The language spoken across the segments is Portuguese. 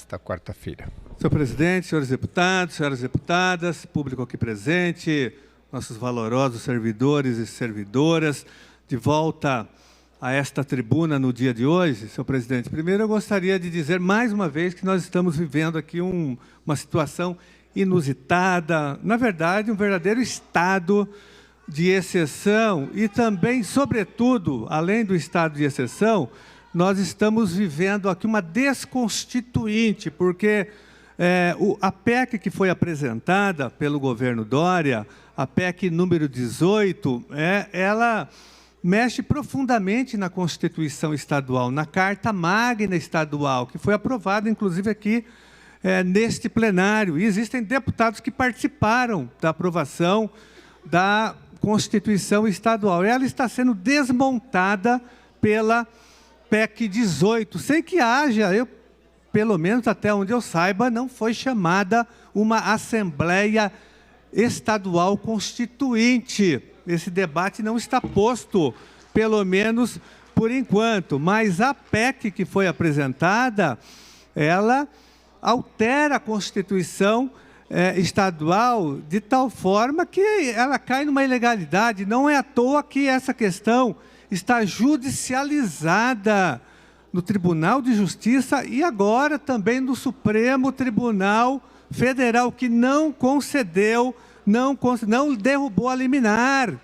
esta quarta-feira. Senhor presidente, senhores deputados, senhoras deputadas, público aqui presente, nossos valorosos servidores e servidoras, de volta a esta tribuna no dia de hoje, senhor presidente. Primeiro, eu gostaria de dizer mais uma vez que nós estamos vivendo aqui uma situação inusitada, na verdade, um verdadeiro estado de exceção e também, sobretudo, além do estado de exceção, nós estamos vivendo aqui uma desconstituinte, porque a PEC que foi apresentada pelo governo Dória, a PEC número 18, ela mexe profundamente na Constituição Estadual, na Carta Magna Estadual, que foi aprovada, inclusive, aqui neste plenário. E existem deputados que participaram da aprovação da Constituição Estadual. Ela está sendo desmontada pela PEC 18, sem que haja, pelo menos até onde eu saiba, não foi chamada uma Assembleia Estadual Constituinte. Esse debate não está posto, pelo menos por enquanto. Mas a PEC que foi apresentada, ela altera a Constituição estadual de tal forma que ela cai numa ilegalidade. Não é à toa que essa questão está judicializada no Tribunal de Justiça e agora também no Supremo Tribunal Federal, que não concedeu, não derrubou a liminar.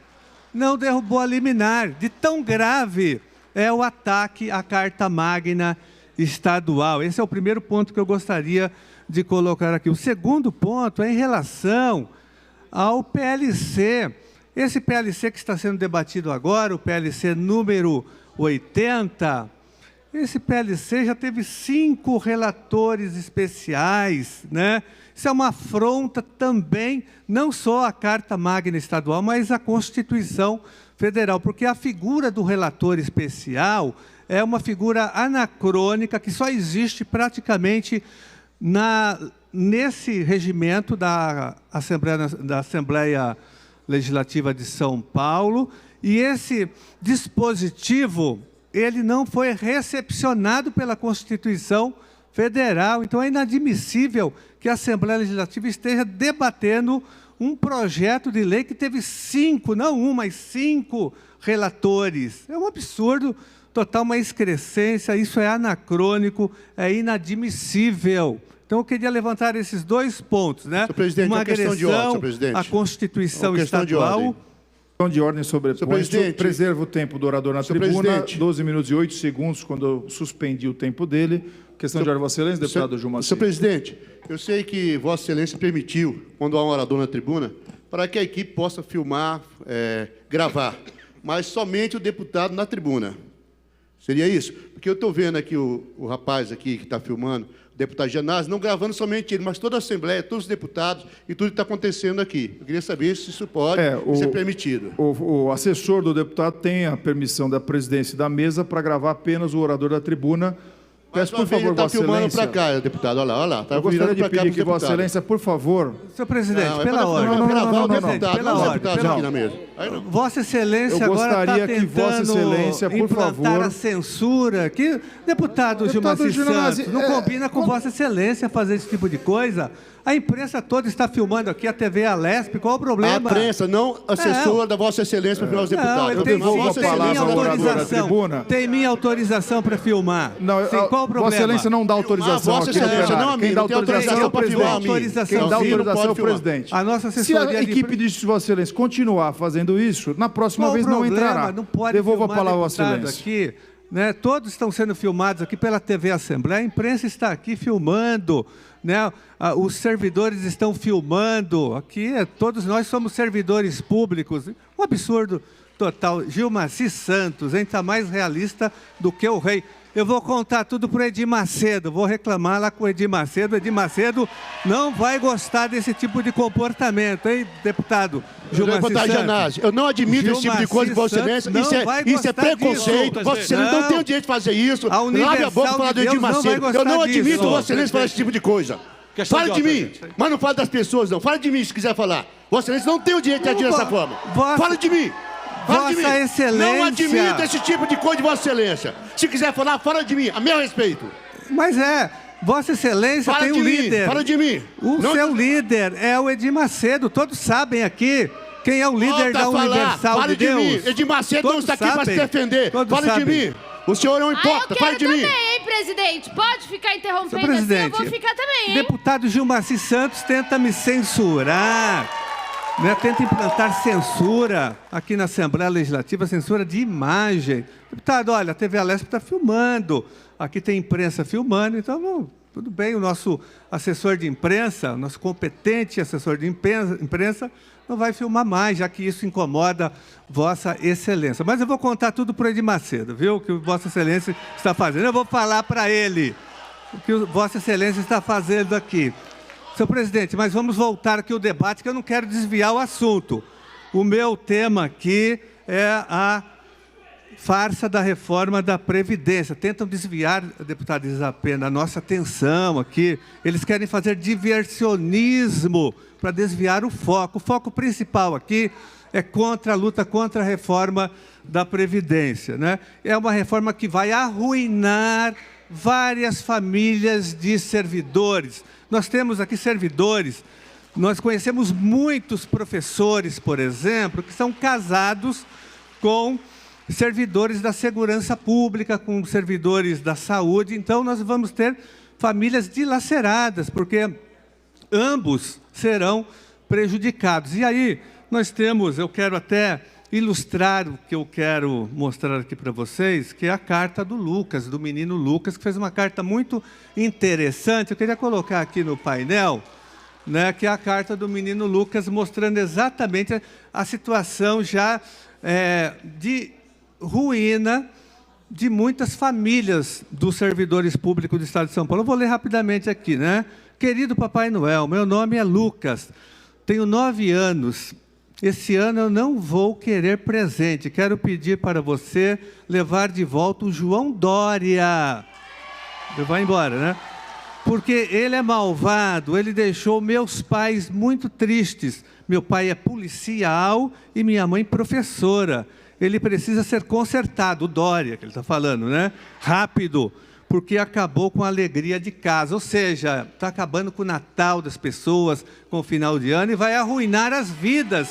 Não derrubou a liminar. De tão grave é o ataque à Carta Magna Estadual. Esse é o primeiro ponto que eu gostaria de colocar aqui. O segundo ponto é em relação ao PLC. Esse PLC que está sendo debatido agora, o PLC número 80, esse PLC já teve 5 relatores especiais, né? Isso é uma afronta também, não só à Carta Magna Estadual, mas à Constituição Federal, porque a figura do relator especial é uma figura anacrônica que só existe praticamente nesse regimento da Assembleia Legislativa de São Paulo, e esse dispositivo, ele não foi recepcionado pela Constituição Federal. Então é inadmissível que a Assembleia Legislativa esteja debatendo um projeto de lei que teve 5, não um, mas 5 relatores. É um absurdo total, uma excrescência, isso é anacrônico, é inadmissível. Então, eu queria levantar esses 2 pontos, né? Senhor presidente, uma uma questão de ordem, agressão senhor presidente. à Constituição Uma questão Estadual. de ordem. Questão de ordem sobreposto. Preserva o tempo do orador na tribuna. Presidente. 12 minutos e 8 segundos, quando eu suspendi o tempo dele. Questão de ordem, Vossa Excelência, deputado Gilmar. Senhor presidente, eu sei que Vossa Excelência permitiu, quando há um orador na tribuna, para que a equipe possa filmar, gravar, mas somente o deputado na tribuna. Seria isso? Porque eu estou vendo aqui o rapaz aqui que está filmando, o deputado Janazzi, não gravando somente ele, mas toda a Assembleia, todos os deputados e tudo que está acontecendo aqui. Eu queria saber se isso pode ser permitido. O assessor do deputado tem a permissão da presidência e da mesa para gravar apenas o orador da tribuna. Peço, por favor, está filmando para cá, deputado. Olha lá. Tá, eu gostaria de pedir que Vossa Excelência, por favor... Senhor presidente, não, pela ordem. Pela ordem. Aqui na mesa. Vossa Excelência agora está tentando implantar a censura. Que deputado Gilmar Santos não combina com Vossa Excelência fazer esse tipo de coisa. A imprensa toda está filmando aqui, a TV Alesp, qual o problema? A imprensa, não assessor da Vossa Excelência para filmar os deputados. Eu tenho minha autorização para filmar. Não, qual o problema? Vossa Excelência não dá autorização. Vossa Excelência, não a mim. Quem dá autorização para filmar a mim. Quem dá autorização é o presidente. A nossa Se a equipe de Vossa Excelência continuar fazendo isso, na próxima vez não entrará. Não pode Devolva a palavra a Vossa Excelência. Aqui, né? Todos estão sendo filmados aqui pela TV Assembleia, a imprensa está aqui filmando, né? Os servidores estão filmando, aqui todos nós somos servidores públicos, um absurdo total. Gilmar Santos, hein? Está mais realista do que o rei. Eu vou contar tudo para o Edir Macedo, vou reclamar lá com o Edir Macedo. O Edir Macedo não vai gostar desse tipo de comportamento, hein, deputado Gilmar Santos? Eu não admito esse tipo de coisa de Vossa Excelência. Isso é preconceito. Vossa Excelência não tem o direito de fazer isso. Lave a boca e falar do Edir Macedo. Eu não admito Vossa Excelência fazer esse tipo de coisa. Fale de mim, mas não fale das pessoas, não. Fale de mim se quiser falar. Vossa Excelência não tem o direito de agir dessa forma. Fale de mim. Vossa Excelência... Não admito esse tipo de coisa de Vossa Excelência. Se quiser falar, fala de mim, a meu respeito. Mas Vossa Excelência tem um líder. Fala de mim. O seu líder é o Edir Macedo. Todos sabem aqui quem é o líder da Universal de Deus. Mim. Edir Macedo não está aqui para se defender. Fala de mim. O senhor não importa. Fala de mim. Eu quero também, hein, presidente? Pode ficar interrompendo assim, eu vou ficar também, hein? Deputado Gilmacir Santos tenta me censurar. Né? Tenta implantar censura aqui na Assembleia Legislativa, censura de imagem. Deputado, olha, a TV Alesp está filmando. Aqui tem imprensa filmando, então tudo bem, o nosso assessor de imprensa, o nosso competente assessor de imprensa, não vai filmar mais, já que isso incomoda Vossa Excelência. Mas eu vou contar tudo para o Edir Macedo, viu? O que Vossa Excelência está fazendo. Eu vou falar para ele o que Vossa Excelência está fazendo aqui. Senhor presidente, mas vamos voltar aqui ao debate, que eu não quero desviar o assunto. O meu tema aqui é a farsa da reforma da Previdência. Tentam desviar, deputado Isapena, a nossa atenção aqui. Eles querem fazer diversionismo para desviar o foco. O foco principal aqui é contra a luta contra a reforma da Previdência, né? É uma reforma que vai arruinar várias famílias de servidores. Nós temos aqui servidores, nós conhecemos muitos professores, por exemplo, que são casados com servidores da segurança pública, com servidores da saúde. Então, nós vamos ter famílias dilaceradas, porque ambos serão prejudicados. E aí, nós temos, eu quero até ilustrar o que eu quero mostrar aqui para vocês, que é a carta do Lucas, do menino Lucas, que fez uma carta muito interessante. Eu queria colocar aqui no painel, né, que é a carta do menino Lucas, mostrando exatamente a situação já de ruína de muitas famílias dos servidores públicos do Estado de São Paulo. Eu vou ler rapidamente aqui, né? Querido Papai Noel, meu nome é Lucas, tenho 9 anos. Esse ano eu não vou querer presente. Quero pedir para você levar de volta o João Dória. Ele vai embora, né? Porque ele é malvado, ele deixou meus pais muito tristes. Meu pai é policial e minha mãe professora. Ele precisa ser consertado, o Dória, que ele está falando, né? Rápido, porque acabou com a alegria de casa. Ou seja, está acabando com o Natal das pessoas, com o final de ano, e vai arruinar as vidas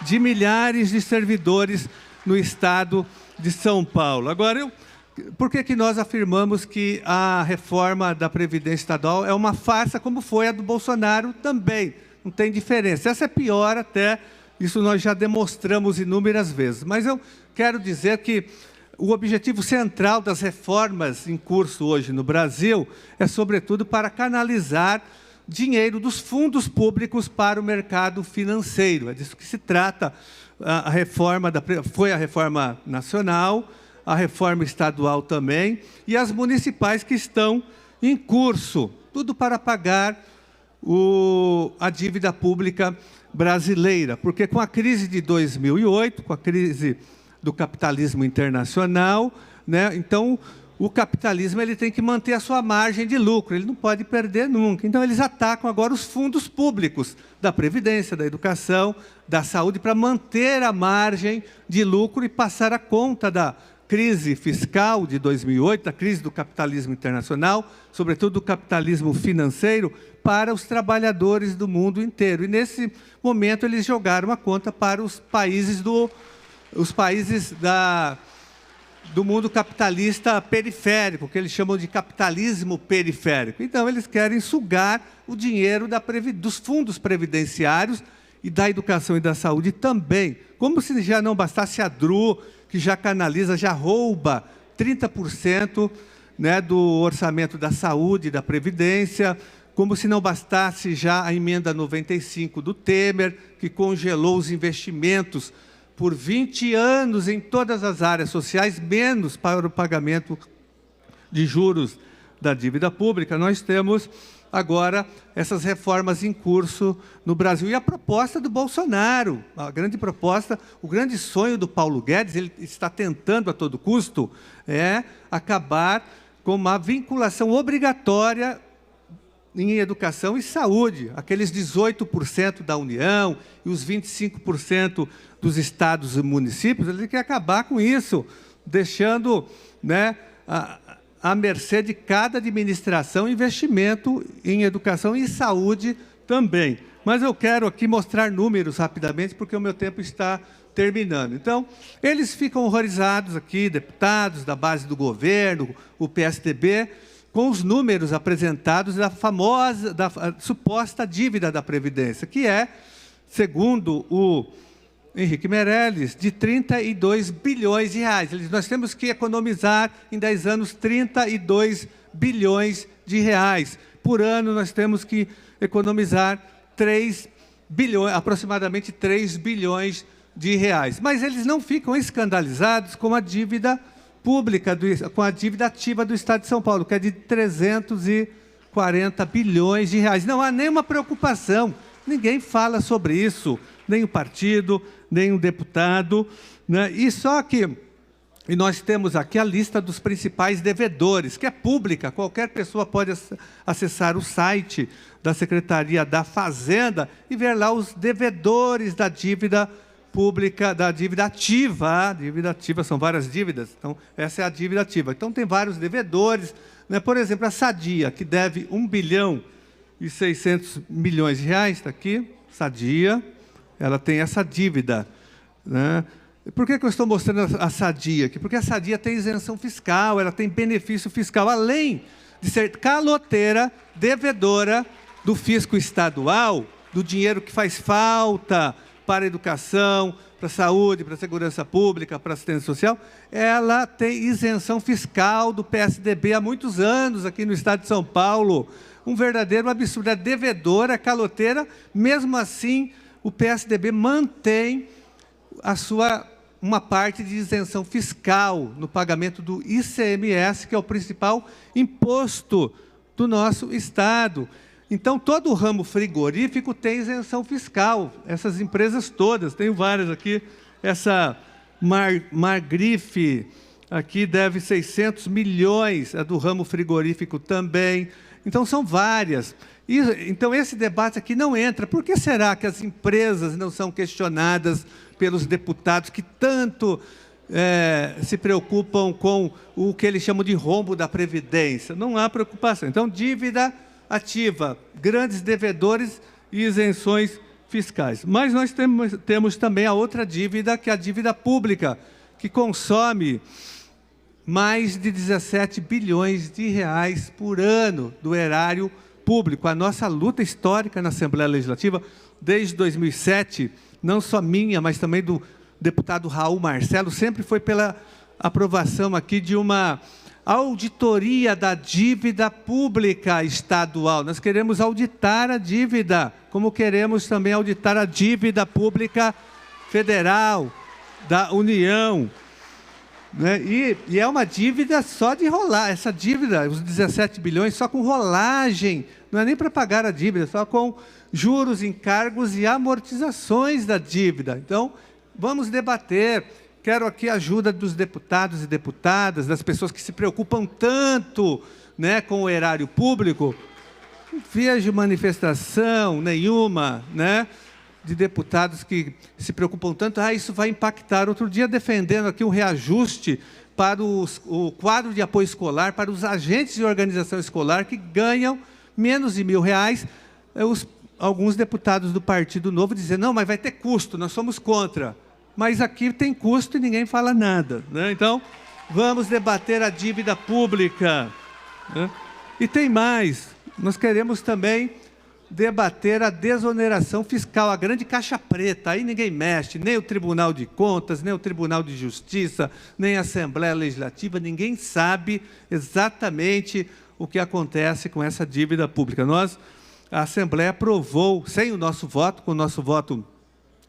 de milhares de servidores no Estado de São Paulo. Agora, por que nós afirmamos que a reforma da Previdência Estadual é uma farsa, como foi a do Bolsonaro também? Não tem diferença. Essa é pior até, isso nós já demonstramos inúmeras vezes. Mas eu quero dizer que o objetivo central das reformas em curso hoje no Brasil é, sobretudo, para canalizar dinheiro dos fundos públicos para o mercado financeiro. É disso que se trata. A reforma foi a reforma nacional, a reforma estadual também, e as municipais que estão em curso. Tudo para pagar a dívida pública brasileira. Porque com a crise de 2008, com a crise do capitalismo internacional, né, então o capitalismo ele tem que manter a sua margem de lucro, ele não pode perder nunca. Então, eles atacam agora os fundos públicos da Previdência, da Educação, da Saúde, para manter a margem de lucro e passar a conta da crise fiscal de 2008, da crise do capitalismo internacional, sobretudo do capitalismo financeiro, para os trabalhadores do mundo inteiro. E, nesse momento, eles jogaram a conta para os países do mundo capitalista periférico, que eles chamam de capitalismo periférico. Então, eles querem sugar o dinheiro dos fundos previdenciários e da educação e da saúde também. Como se já não bastasse a DRU, que já canaliza, já rouba 30%, né, do orçamento da saúde e da Previdência, como se não bastasse já a emenda 95 do Temer, que congelou os investimentos por 20 anos em todas as áreas sociais, menos para o pagamento de juros da dívida pública. Nós temos agora essas reformas em curso no Brasil. E a proposta do Bolsonaro, a grande proposta, o grande sonho do Paulo Guedes, ele está tentando a todo custo, é acabar com uma vinculação obrigatória em educação e saúde, aqueles 18% da União e os 25% dos estados e municípios. Ele quer acabar com isso, deixando, né, à mercê de cada administração, investimento em educação e saúde também. Mas eu quero aqui mostrar números rapidamente, porque o meu tempo está terminando. Então, eles ficam horrorizados aqui, deputados da base do governo, o PSDB, com os números apresentados da suposta dívida da Previdência, que é, segundo o Henrique Meirelles, de 32 bilhões de reais. Nós temos que economizar em 10 anos 32 bilhões de reais. Por ano, nós temos que economizar 3 bilhões, aproximadamente 3 bilhões de reais. Mas eles não ficam escandalizados com a dívida pública, com a dívida ativa do Estado de São Paulo, que é de 340 bilhões de reais. Não há nenhuma preocupação, ninguém fala sobre isso, nem o partido, nem o deputado, né? E nós temos aqui a lista dos principais devedores, que é pública, qualquer pessoa pode acessar o site da Secretaria da Fazenda e ver lá os devedores da dívida pública, da dívida ativa. A dívida ativa são várias dívidas, então essa é a dívida ativa. Então tem vários devedores, né? Por exemplo, a Sadia, que deve 1 bilhão e 600 milhões de reais, está aqui, Sadia, ela tem essa dívida, né? Por que eu estou mostrando a Sadia aqui? Porque a Sadia tem isenção fiscal, ela tem benefício fiscal, além de ser caloteira, devedora do fisco estadual, do dinheiro que faz falta para a educação, para a saúde, para a segurança pública, para a assistência social, ela tem isenção fiscal do PSDB há muitos anos aqui no estado de São Paulo. Um verdadeiro absurdo, é devedora, caloteira, mesmo assim o PSDB mantém uma parte de isenção fiscal no pagamento do ICMS, que é o principal imposto do nosso Estado. Então, todo o ramo frigorífico tem isenção fiscal. Essas empresas todas, tenho várias aqui. Essa Margrife aqui deve 600 milhões, é do ramo frigorífico também. Então, são várias. Então, esse debate aqui não entra. Por que será que as empresas não são questionadas pelos deputados que tanto se preocupam com o que eles chamam de rombo da Previdência? Não há preocupação. Então, dívida ativa, grandes devedores e isenções fiscais. Mas nós temos também a outra dívida, que é a dívida pública, que consome mais de 17 bilhões de reais por ano do erário público. A nossa luta histórica na Assembleia Legislativa, desde 2007, não só minha, mas também do deputado Raul Marcelo, sempre foi pela aprovação aqui de uma auditoria da dívida pública estadual. Nós queremos auditar a dívida, como queremos também auditar a dívida pública federal, da União, né? E é uma dívida só de rolar, essa dívida, os 17 bilhões, só com rolagem, não é nem para pagar a dívida, só com juros, encargos e amortizações da dívida. Então, vamos debater. Quero aqui a ajuda dos deputados e deputadas, das pessoas que se preocupam tanto, né, com o erário público. Não vejo manifestação nenhuma, né, de deputados que se preocupam tanto. Isso vai impactar. Outro dia, defendendo aqui um reajuste para o quadro de apoio escolar, para os agentes de organização escolar que ganham menos de R$1.000. Alguns deputados do Partido Novo dizem, não, mas vai ter custo, nós somos contra. Mas aqui tem custo e ninguém fala nada, né? Então, vamos debater a dívida pública, né? E tem mais, nós queremos também debater a desoneração fiscal, a grande caixa preta. Aí ninguém mexe, nem o Tribunal de Contas, nem o Tribunal de Justiça, nem a Assembleia Legislativa, ninguém sabe exatamente o que acontece com essa dívida pública. A Assembleia aprovou, sem o nosso voto, com o nosso voto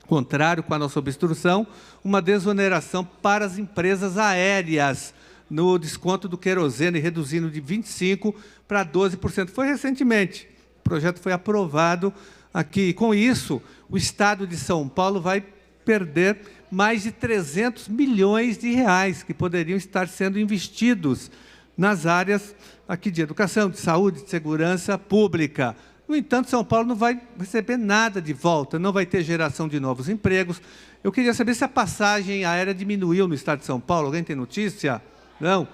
contrário, com a nossa obstrução, uma desoneração para as empresas aéreas, no desconto do querosene, reduzindo de 25% para 12%. Foi recentemente, o projeto foi aprovado aqui. Com isso, o Estado de São Paulo vai perder mais de 300 milhões de reais, que poderiam estar sendo investidos nas áreas aqui de educação, de saúde, de segurança pública. No entanto, São Paulo não vai receber nada de volta, não vai ter geração de novos empregos. Eu queria saber se a passagem aérea diminuiu no estado de São Paulo. Alguém tem notícia? Não.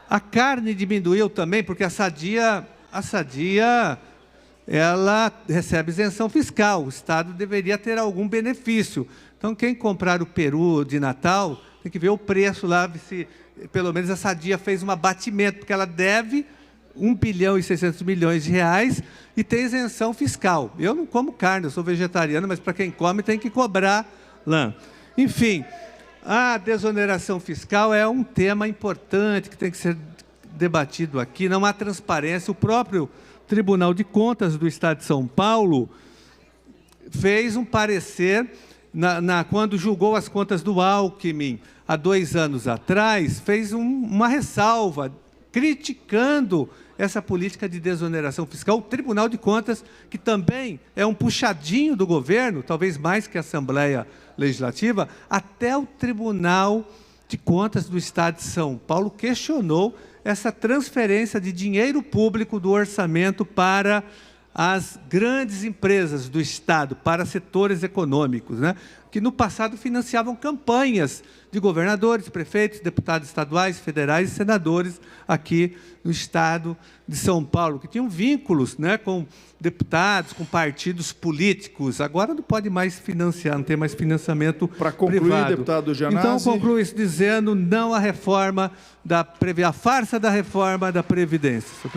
A carne diminuiu também, porque a Sadia ela recebe isenção fiscal. O Estado deveria ter algum benefício. Então, quem comprar o peru de Natal tem que ver o preço lá, se pelo menos a Sadia fez um abatimento, porque ela deve 1 bilhão e 600 milhões de reais e tem isenção fiscal. Eu não como carne, eu sou vegetariano, mas para quem come tem que cobrar lá. Enfim, a desoneração fiscal é um tema importante que tem que ser debatido aqui. Não há transparência. O próprio Tribunal de Contas do Estado de São Paulo fez um parecer, quando julgou as contas do Alckmin, há 2 anos atrás, fez uma ressalva, criticando essa política de desoneração fiscal. O Tribunal de Contas, que também é um puxadinho do governo, talvez mais que a Assembleia Legislativa, até o Tribunal de Contas do Estado de São Paulo questionou essa transferência de dinheiro público do orçamento para as grandes empresas do Estado, para setores econômicos, né? Que no passado financiavam campanhas de governadores, prefeitos, deputados estaduais, federais e senadores aqui no Estado de São Paulo, que tinham vínculos, né, com deputados, com partidos políticos. Agora não pode mais financiar, não tem mais financiamento privado. Para concluir, deputado Gianazzi. Então, concluo isso dizendo não à reforma a farsa da reforma da Previdência.